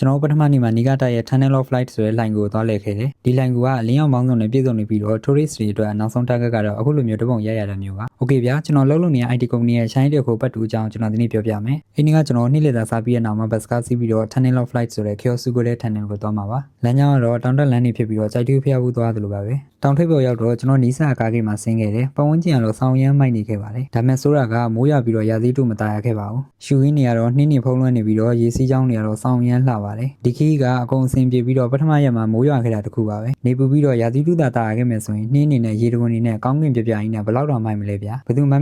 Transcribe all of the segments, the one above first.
ကျွန်တော်ပထမနေ့မှာနီဂါတာရဲ့ Tunnel of Light ဆိုတဲ့ line ကိုသွားလည်ခဲ့တယ်ဒီ line ကအလင်းအောင်ပေါင်းစုံနဲ့ပြည့်စုံနေပြီးတော့ tourist တွေအတွက်နောက်ဆုံး target ကတော့အခုလိုမျိုးတပုံရရတာမျိုးပါ Okay ဗျာကျွန်တော်လုံးလုံးနေ IT company ရဲ့ shine တွေကိုပတ်တူအကြောင်းကျွန်တော်ဒီနေ့ပြောပြမယ်အဲ့ဒီကကျွန်တော်နေ့လည်စာစားပြီးတဲ့နောက်မှာ bus ကားစီးပြီးတော့ Tunnel of Light ဆိုတဲ့ Kyosugo တဲ့ tunnel ကိုသွားမှာပါလမ်းကြောင်းကတော့တောင်တက်လမ်းနေဖြစ်ပြီးတော့စိုက်တူးဖျားဘူးသွားသလိုပါပဲတောင်ထိပ်ပေါ်ရောက်တော့ကျွန်တော်နီးစပ်ကားကိတ်မှာဆင်းခဲ့တယ်ပတ်ဝန်းကျင်ကတော့ဆောင်းရမ်းမိုက်နေခဲ့ပါတယ်ဒါမဲ့ဆိုးတာကမိုးရပြီးတော့ရာသီတုမตายရခဲ့ပါဘူးရှူရင်းနေရတော့နှင်းနေဖုံးလွှမ်းနေပြီးတော့ရေစီးချောင်းတွေကတော့ဆောင်းရမ်းလှပါတယ်ဒီခီးကအကုန်အဆင်ပြေပြီးတော့ပထမရက်မှာမိုးရွာခဲ့တာတခုပါပဲနေပူပြီးတော့ရာသီတုတာရခဲ့မယ်ဆိုရင်နှင်းနေနဲ့ရေတကွန်နေနဲ့ကောင်းကင်ပြပြကြီးနဲ့ဘလောက်တော့မိုက်မလဲဗျာဘယ်သူမှ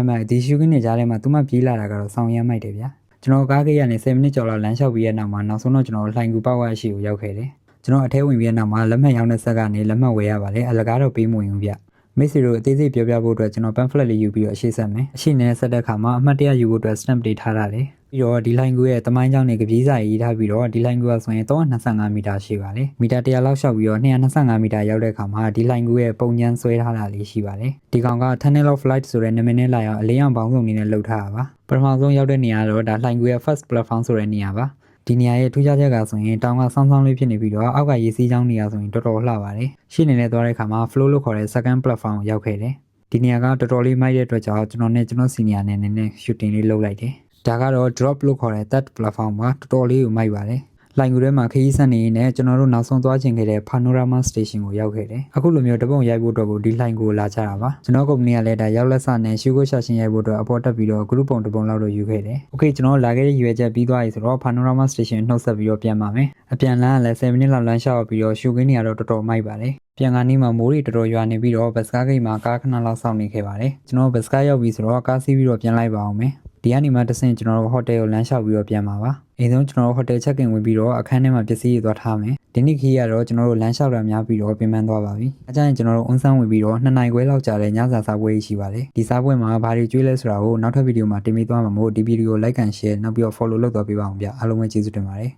မဒီရှူကင်းနေကြတဲ့မှာသူမှပြေးလာတာကတော့ဆောင်းရမ်းမိုက်တယ်ဗျာကျွန်တော်ကားကိတ်ကနေ10မိနစ်ကျော်လောက်လမ်းလျှောက်ပြီးတဲ့နောက်မှာနောက်ဆုံးတော့ကျွန်တော်လှိုင်ကူပေါက်ဝါရှိကိုရောက်ခဲ့တယ်ကျွန်တော်အထဲဝင်ပြီးတဲ့နောက်မှာလက်မှတ်ရောင်းတဲ့ဆက်ကနေလက်မှတ်ဝယ်ရပါတယ်အလကားတော့ပေးမဝင်ဘူးဗျမိတ်ဆွေတို့အသေးစိတ်ပြောပြဖို့အတွက်ကျွန်တော် pamphlet လေးယူပြီးတော့အရှိဆက်မယ်အရှိနဲ့ဆက်တဲ့အခါမှာအမှတ်တရယူဖို့အတွက် stamp တွေထားရတယ်ပြီးတော့ဒီ line ကူရဲ့တမိုင်းကြောင်းနဲ့ကပြေးစာရေးထားပြီးတော့ဒီ line ကူကဆိုရင်325မီတာရှိပါတယ်မီတာ100လောက်လျှောက်ပြီးတော့225မီတာရောက်တဲ့အခါမှာဒီ line ကူရဲ့ပုံညံဆွဲထားတာလေးရှိပါတယ်ဒီကောင်က Tunnel of Light ဆိုတဲ့နာမည်နဲ့လာရောက်အလင်းအောင်ပေါင်းစုံနေနဲ့လှုပ်ထားတာပါပထမဆုံးရောက်တဲ့နေရာတော့ဒါ line ကူရဲ့ first platform ဆိုတဲ့နေရာပါဒီနေရာရဲ့ထူးခြားချက်ကဆိုရင်တောင်ကဆောင်းဆောင်းလေးဖြစ်နေပြီးတော့အောက်ကရေစီးချောင်းနေရာဆိုရင်တော်တော်လှပါတယ်ရှေ့နေနဲ့သွားတဲ့အခါမှာ flow လို့ခေါ်တဲ့ second platform ကိုရောက်ခဲ့တယ်ဒီနေရာကတော်တော်လေးမိုက်တဲ့အတွက်ကြောင့်ကျွန်တော်နဲ့ကျွန်တော် senior နဲ့နည်းနည်း shooting လေးလုပ်လိုက်တယ်ဒါကတော့ drop လို့ခေါ်တဲ့ third platform မှာတော်တော်လေးကိုမိုက်ပါတယ်လိုင်ကူထဲမှာခရီးဆက်နေရင်လည်းကျွန်တော်တို့နောက်ဆုံးသွားချင်ခဲ့တဲ့ Panorama Station ကိုရောက်ခဲ့တယ်အခုလိုမျိုးတပုံရိုက်ဖို့အတွက်ကိုဒီလိုင်ကိုလာကြတာပါကျွန်တော်ကုမ္ပဏီကလည်းဒါရောက်လက်စနဲ့ရှူကိုရှာရှင်ရိုက်ဖို့အတွက်အပေါ်တက်ပြီးတော့ group ပုံတပုံလောက်တော့ယူခဲ့တယ် Okay ကျွန်တော်လာခဲ့တဲ့ရွေးချက်ပြီးသွားပြီဆိုတော့ Panorama Station နှုတ်ဆက်ပြီးတော့ပြန်ပါမယ်အပြန်လမ်းကလည်း10မိနစ်လောက်လမ်းလျှောက်ပြီးတော့ရှူကင်းနေရတော့တော်တော်မိုက်ပါတယ်ပြန်ကနေ့မှာမိုးတွေတော်တော်ရွာနေပြီးတော့ဘတ်စကားဂိတ်မှာကားခဏလောက်စောင့်နေခဲ့ပါတယ်ကျွန်တော်ဘတ်စကားရောက်ပြီဆိုတော့ကားစီးပြီးတော့ပြန်လိုက်ပါအောင်မယ်ဒီကနေမှတဆင့်ကျွန်တော်တို့ဟိုတယ်ကိုလမ်းလျှောက်ပြီးတော့ပြန်ပါပါအိမ်ဆုံးကျွန်တော်တို့ဟိုတယ်ချက်ကင်ဝင်ပြီးတော့အခန်းထဲမှာပစ္စည်းတွေသွားထားမယ်ဒီနေ့ခီးကတော့ကျွန်တော်တို့လမ်းလျှောက်တာများပြီးတော့ပြင်ပန်းသွားပါပြီအဲကြရင်ကျွန်တော်တို့အွန်ဆန်းဝင်ပြီးတော့2နိုင်ခွဲလောက်ကြာတဲ့ညစာစားပွဲရှိပါတယ်ဒီစားပွဲမှာဘာတွေကျွေးလဲဆိုတာကိုနောက်ထပ်ဗီဒီယိုမှာတင်ပြသွားမှာမို့ဒီဗီဒီယို like and share နောက်ပြီးတော့ follow လုပ်သွားပေးပါအောင်ဗျအားလုံးပဲကျေးဇူးတင်ပါတယ်